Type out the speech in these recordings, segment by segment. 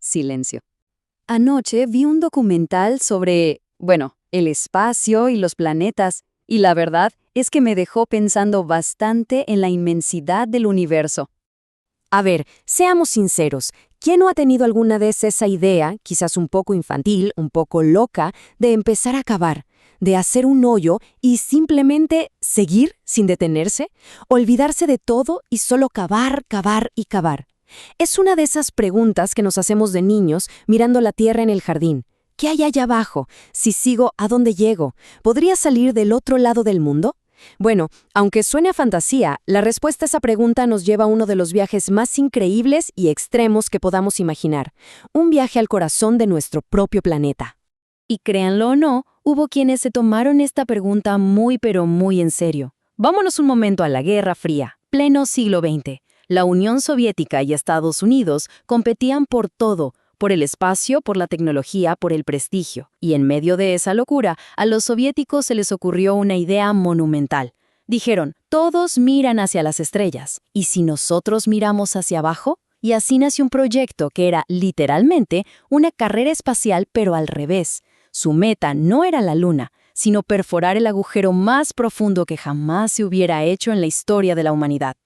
Silencio. Anoche vi un documental sobre, el espacio y los planetas, y la verdad es que me dejó pensando bastante en la inmensidad del universo. A ver, seamos sinceros, ¿quién no ha tenido alguna vez esa idea, quizás un poco infantil, un poco loca, de empezar a cavar, de hacer un hoyo y simplemente seguir sin detenerse, olvidarse de todo y solo cavar, cavar y cavar? Es una de esas preguntas que nos hacemos de niños mirando la tierra en el jardín. ¿Qué hay allá abajo? Si sigo, ¿a dónde llego? ¿Podría salir del otro lado del mundo? Bueno, aunque suene a fantasía, la respuesta a esa pregunta nos lleva a uno de los viajes más increíbles y extremos que podamos imaginar. Un viaje al corazón de nuestro propio planeta. Y créanlo o no, hubo quienes se tomaron esta pregunta muy pero muy en serio. Vámonos un momento a la Guerra Fría, pleno siglo XX. La Unión Soviética y Estados Unidos competían por todo, por el espacio, por la tecnología, por el prestigio. Y en medio de esa locura, a los soviéticos se les ocurrió una idea monumental. Dijeron, todos miran hacia las estrellas, ¿y si nosotros miramos hacia abajo? Y así nació un proyecto que era, literalmente, una carrera espacial pero al revés. Su meta no era la Luna, sino perforar el agujero más profundo que jamás se hubiera hecho en la historia de la humanidad.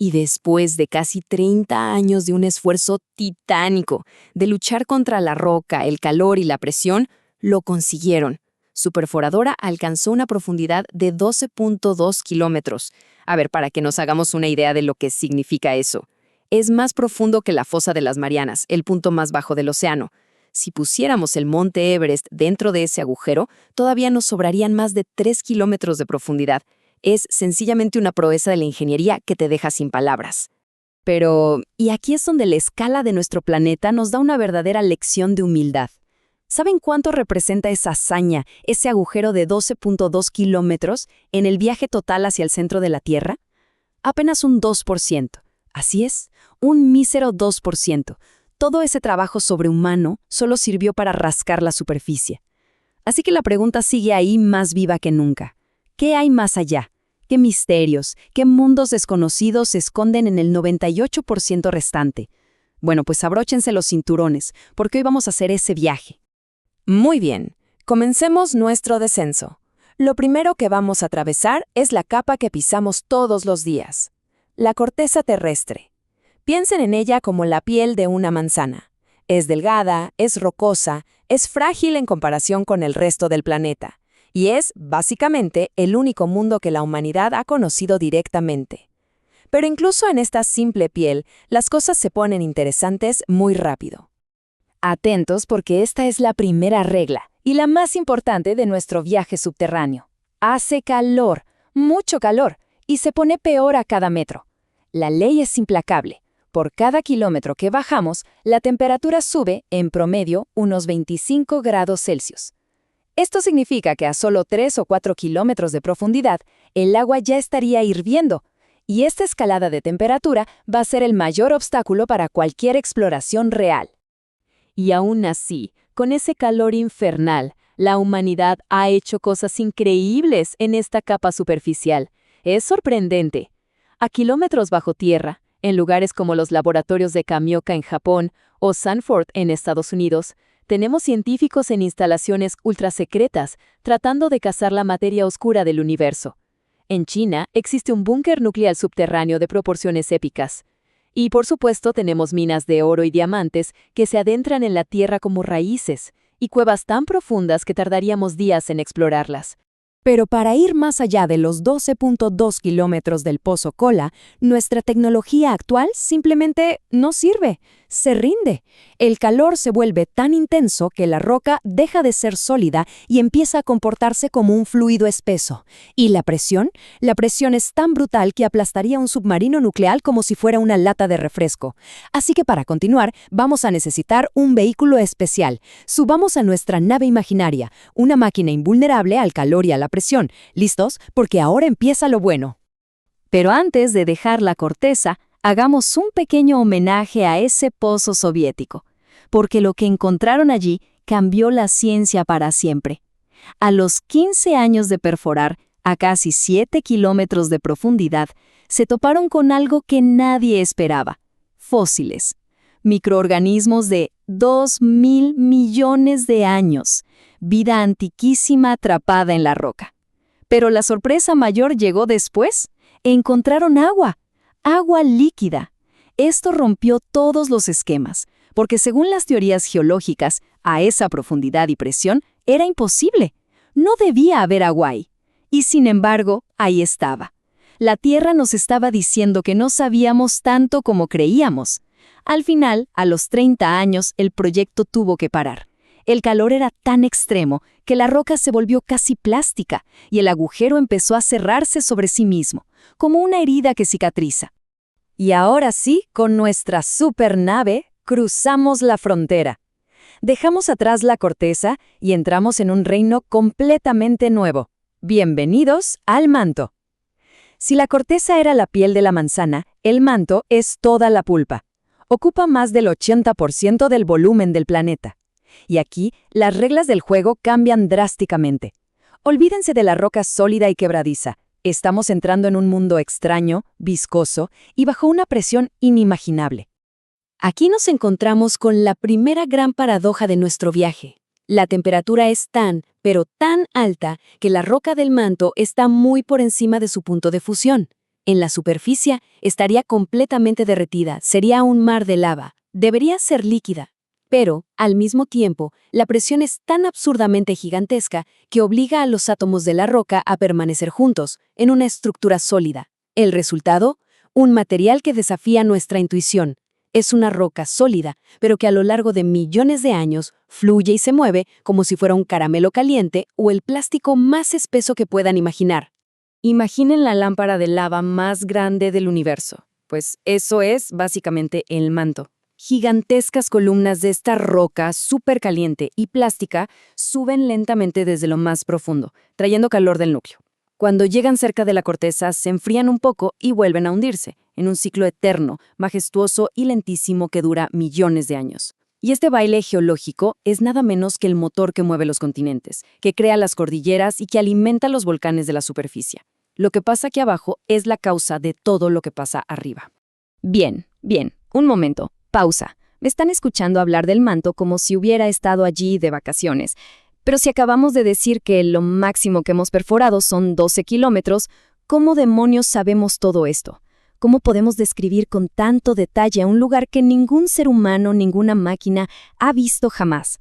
Y después de casi 30 años de un esfuerzo titánico, de luchar contra la roca, el calor y la presión, lo consiguieron. Su perforadora alcanzó una profundidad de 12.2 kilómetros. A ver, para que nos hagamos una idea de lo que significa eso. Es más profundo que la fosa de las Marianas, el punto más bajo del océano. Si pusiéramos el monte Everest dentro de ese agujero, todavía nos sobrarían más de 3 kilómetros de profundidad. Es sencillamente una proeza de la ingeniería que te deja sin palabras. Pero, y aquí es donde la escala de nuestro planeta nos da una verdadera lección de humildad. ¿Saben cuánto representa esa hazaña, ese agujero de 12.2 kilómetros, en el viaje total hacia el centro de la Tierra? Apenas un 2%. Así es, un mísero 2%. Todo ese trabajo sobrehumano solo sirvió para rascar la superficie. Así que la pregunta sigue ahí más viva que nunca. ¿Qué hay más allá? ¿Qué misterios, qué mundos desconocidos se esconden en el 98% restante? Bueno, pues abróchense los cinturones, porque hoy vamos a hacer ese viaje. Muy bien, comencemos nuestro descenso. Lo primero que vamos a atravesar es la capa que pisamos todos los días, la corteza terrestre. Piensen en ella como la piel de una manzana. Es delgada, es rocosa, es frágil en comparación con el resto del planeta. Y es, básicamente, el único mundo que la humanidad ha conocido directamente. Pero incluso en esta simple piel, las cosas se ponen interesantes muy rápido. Atentos porque esta es la primera regla, y la más importante de nuestro viaje subterráneo. Hace calor, mucho calor, y se pone peor a cada metro. La ley es implacable. Por cada kilómetro que bajamos, la temperatura sube, en promedio, unos 25 grados Celsius. Esto significa que a solo 3 o 4 kilómetros de profundidad, el agua ya estaría hirviendo, y esta escalada de temperatura va a ser el mayor obstáculo para cualquier exploración real. Y aún así, con ese calor infernal, la humanidad ha hecho cosas increíbles en esta capa superficial. Es sorprendente. A kilómetros bajo tierra, en lugares como los laboratorios de Kamioka en Japón o Sanford en Estados Unidos, tenemos científicos en instalaciones ultrasecretas tratando de cazar la materia oscura del universo. En China existe un búnker nuclear subterráneo de proporciones épicas. Y por supuesto tenemos minas de oro y diamantes que se adentran en la tierra como raíces, y cuevas tan profundas que tardaríamos días en explorarlas. Pero para ir más allá de los 12.2 kilómetros del Pozo Kola, nuestra tecnología actual simplemente no sirve, se rinde. El calor se vuelve tan intenso que la roca deja de ser sólida y empieza a comportarse como un fluido espeso. ¿Y la presión? La presión es tan brutal que aplastaría un submarino nuclear como si fuera una lata de refresco. Así que para continuar, vamos a necesitar un vehículo especial. Subamos a nuestra nave imaginaria, una máquina invulnerable al calor y a la presión. ¿Listos? Porque ahora empieza lo bueno. Pero antes de dejar la corteza, hagamos un pequeño homenaje a ese pozo soviético, porque lo que encontraron allí cambió la ciencia para siempre. A los 15 años de perforar, a casi 7 kilómetros de profundidad, se toparon con algo que nadie esperaba: fósiles. microorganismos de 2.000 millones de años, vida antiquísima atrapada en la roca. Pero la sorpresa mayor llegó después. Encontraron agua, agua líquida. Esto rompió todos los esquemas, porque según las teorías geológicas, a esa profundidad y presión era imposible. No debía haber agua ahí. Y sin embargo, ahí estaba. La Tierra nos estaba diciendo que no sabíamos tanto como creíamos. Al final, a los 30 años, el proyecto tuvo que parar. El calor era tan extremo que la roca se volvió casi plástica y el agujero empezó a cerrarse sobre sí mismo, como una herida que cicatriza. Y ahora sí, con nuestra supernave, cruzamos la frontera. Dejamos atrás la corteza y entramos en un reino completamente nuevo. Bienvenidos al manto. Si la corteza era la piel de la manzana, el manto es toda la pulpa. Ocupa más del 80% del volumen del planeta. Y aquí, las reglas del juego cambian drásticamente. Olvídense de la roca sólida y quebradiza. Estamos entrando en un mundo extraño, viscoso y bajo una presión inimaginable. Aquí nos encontramos con la primera gran paradoja de nuestro viaje. La temperatura es tan, pero tan alta que la roca del manto está muy por encima de su punto de fusión. En la superficie estaría completamente derretida, sería un mar de lava, debería ser líquida. Pero, al mismo tiempo, la presión es tan absurdamente gigantesca que obliga a los átomos de la roca a permanecer juntos, en una estructura sólida. El resultado, un material que desafía nuestra intuición. Es una roca sólida, pero que a lo largo de millones de años fluye y se mueve como si fuera un caramelo caliente o el plástico más espeso que puedan imaginar. Imaginen la lámpara de lava más grande del universo. Pues eso es básicamente el manto. Gigantescas columnas de esta roca súper caliente y plástica suben lentamente desde lo más profundo, trayendo calor del núcleo. Cuando llegan cerca de la corteza, se enfrían un poco y vuelven a hundirse, en un ciclo eterno, majestuoso y lentísimo que dura millones de años. Y este baile geológico es nada menos que el motor que mueve los continentes, que crea las cordilleras y que alimenta los volcanes de la superficie. Lo que pasa aquí abajo es la causa de todo lo que pasa arriba. Bien, un momento, pausa. Me están escuchando hablar del manto como si hubiera estado allí de vacaciones. Pero si acabamos de decir que lo máximo que hemos perforado son 12 kilómetros, ¿cómo demonios sabemos todo esto? ¿Cómo podemos describir con tanto detalle a un lugar que ningún ser humano, ninguna máquina ha visto jamás?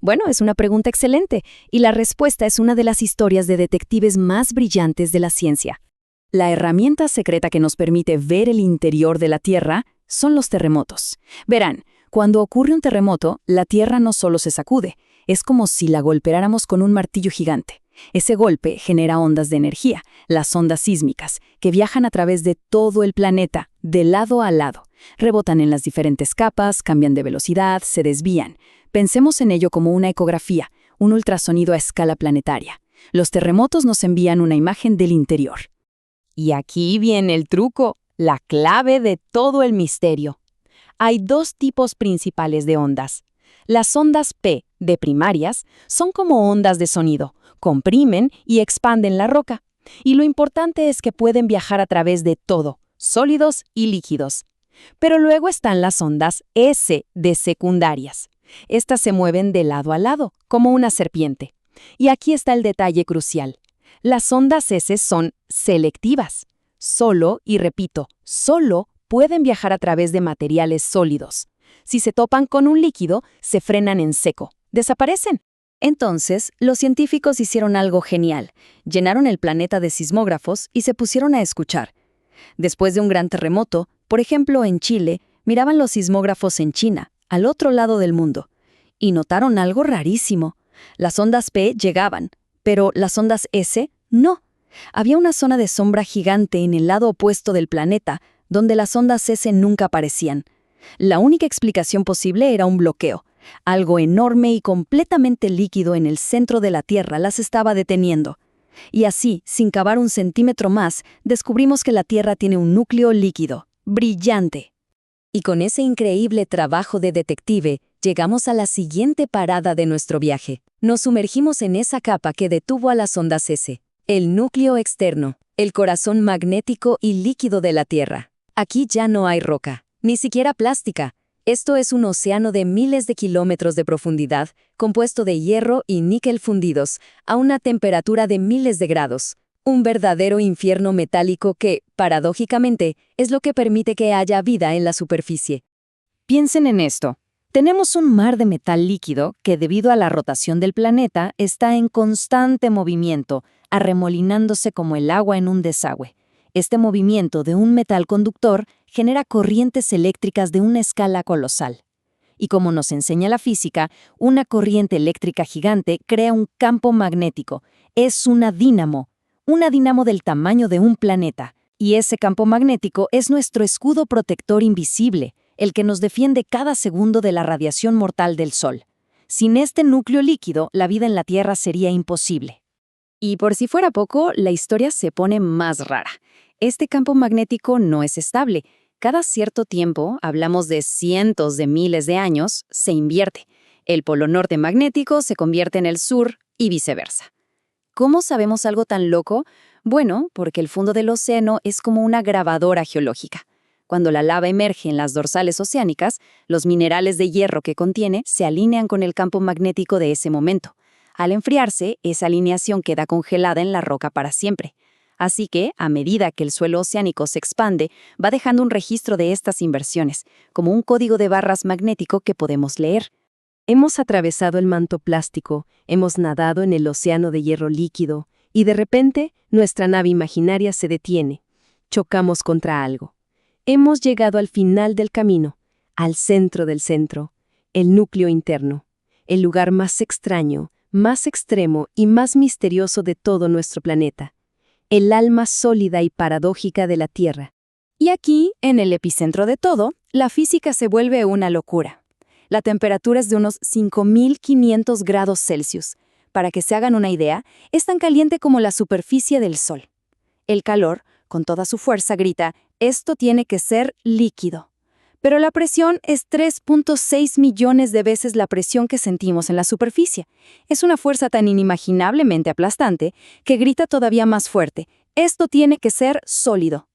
Bueno, es una pregunta excelente, y la respuesta es una de las historias de detectives más brillantes de la ciencia. La herramienta secreta que nos permite ver el interior de la Tierra son los terremotos. Verán, cuando ocurre un terremoto, la Tierra no solo se sacude, es como si la golpeáramos con un martillo gigante. Ese golpe genera ondas de energía, las ondas sísmicas, que viajan a través de todo el planeta, de lado a lado. Rebotan en las diferentes capas, cambian de velocidad, se desvían. Pensemos en ello como una ecografía, un ultrasonido a escala planetaria. Los terremotos nos envían una imagen del interior. Y aquí viene el truco, la clave de todo el misterio. Hay dos tipos principales de ondas. Las ondas P, de primarias, son como ondas de sonido, comprimen y expanden la roca. Y lo importante es que pueden viajar a través de todo, sólidos y líquidos. Pero luego están las ondas S, de secundarias. Estas se mueven de lado a lado, como una serpiente. Y aquí está el detalle crucial. Las ondas S son selectivas. Solo, y repito, solo pueden viajar a través de materiales sólidos. Si se topan con un líquido, se frenan en seco. Desaparecen. Entonces, los científicos hicieron algo genial. Llenaron el planeta de sismógrafos y se pusieron a escuchar. Después de un gran terremoto, por ejemplo en Chile, miraban los sismógrafos en China, al otro lado del mundo, y notaron algo rarísimo. Las ondas P llegaban, pero las ondas S no. Había una zona de sombra gigante en el lado opuesto del planeta, donde las ondas S nunca aparecían. La única explicación posible era un bloqueo. Algo enorme y completamente líquido en el centro de la Tierra las estaba deteniendo. Y así, sin cavar un centímetro más, descubrimos que la Tierra tiene un núcleo líquido, brillante. Y con ese increíble trabajo de detective, llegamos a la siguiente parada de nuestro viaje. Nos sumergimos en esa capa que detuvo a las ondas S, el núcleo externo, el corazón magnético y líquido de la Tierra. Aquí ya no hay roca, ni siquiera plástica. Esto es un océano de miles de kilómetros de profundidad, compuesto de hierro y níquel fundidos, a una temperatura de miles de grados. Un verdadero infierno metálico que, paradójicamente, es lo que permite que haya vida en la superficie. Piensen en esto. Tenemos un mar de metal líquido que, debido a la rotación del planeta, está en constante movimiento, arremolinándose como el agua en un desagüe. Este movimiento de un metal conductor genera corrientes eléctricas de una escala colosal. Y como nos enseña la física, una corriente eléctrica gigante crea un campo magnético. Es una dínamo del tamaño de un planeta. Y ese campo magnético es nuestro escudo protector invisible, el que nos defiende cada segundo de la radiación mortal del Sol. Sin este núcleo líquido, la vida en la Tierra sería imposible. Y por si fuera poco, la historia se pone más rara. Este campo magnético no es estable. Cada cierto tiempo, hablamos de cientos de miles de años, se invierte. El polo norte magnético se convierte en el sur y viceversa. ¿Cómo sabemos algo tan loco? Bueno, porque el fondo del océano es como una grabadora geológica. Cuando la lava emerge en las dorsales oceánicas, los minerales de hierro que contiene se alinean con el campo magnético de ese momento. Al enfriarse, esa alineación queda congelada en la roca para siempre. Así que, a medida que el suelo oceánico se expande, va dejando un registro de estas inversiones, como un código de barras magnético que podemos leer. Hemos atravesado el manto plástico, hemos nadado en el océano de hierro líquido, y de repente, nuestra nave imaginaria se detiene. Chocamos contra algo. Hemos llegado al final del camino, al centro del centro, el núcleo interno, el lugar más extraño, más extremo y más misterioso de todo nuestro planeta, el alma sólida y paradójica de la Tierra. Y aquí, en el epicentro de todo, la física se vuelve una locura. La temperatura es de unos 5.500 grados Celsius. Para que se hagan una idea, es tan caliente como la superficie del Sol. El calor, con toda su fuerza, grita: esto tiene que ser líquido. Pero la presión es 3.6 millones de veces la presión que sentimos en la superficie. Es una fuerza tan inimaginablemente aplastante que grita todavía más fuerte: esto tiene que ser sólido.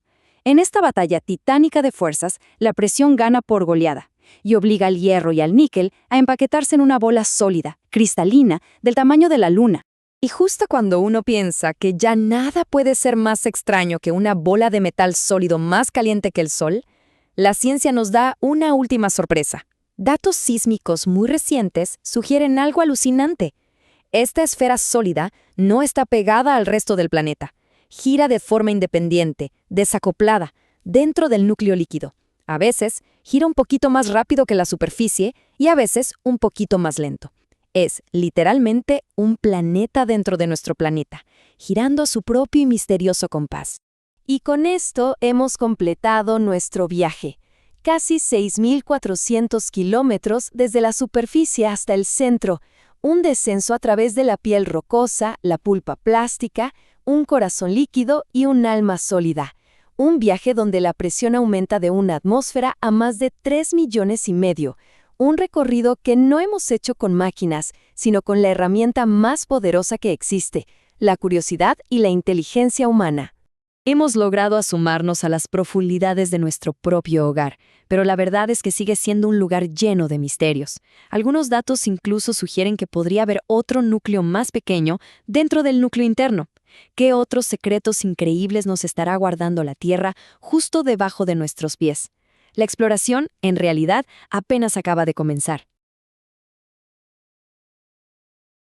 En esta batalla titánica de fuerzas, la presión gana por goleada y obliga al hierro y al níquel a empaquetarse en una bola sólida, cristalina, del tamaño de la Luna. Y justo cuando uno piensa que ya nada puede ser más extraño que una bola de metal sólido más caliente que el Sol, la ciencia nos da una última sorpresa. Datos sísmicos muy recientes sugieren algo alucinante. Esta esfera sólida no está pegada al resto del planeta. Gira de forma independiente, desacoplada, dentro del núcleo líquido. A veces gira un poquito más rápido que la superficie y a veces un poquito más lento. Es, literalmente, un planeta dentro de nuestro planeta, girando a su propio y misterioso compás. Y con esto hemos completado nuestro viaje. Casi 6.400 kilómetros desde la superficie hasta el centro, un descenso a través de la piel rocosa, la pulpa plástica, un corazón líquido y un alma sólida. Un viaje donde la presión aumenta de una atmósfera a más de 3,5 millones. Un recorrido que no hemos hecho con máquinas, sino con la herramienta más poderosa que existe, la curiosidad y la inteligencia humana. Hemos logrado asomarnos a las profundidades de nuestro propio hogar, pero la verdad es que sigue siendo un lugar lleno de misterios. Algunos datos incluso sugieren que podría haber otro núcleo más pequeño dentro del núcleo interno. ¿Qué otros secretos increíbles nos estará guardando la Tierra justo debajo de nuestros pies? La exploración, en realidad, apenas acaba de comenzar.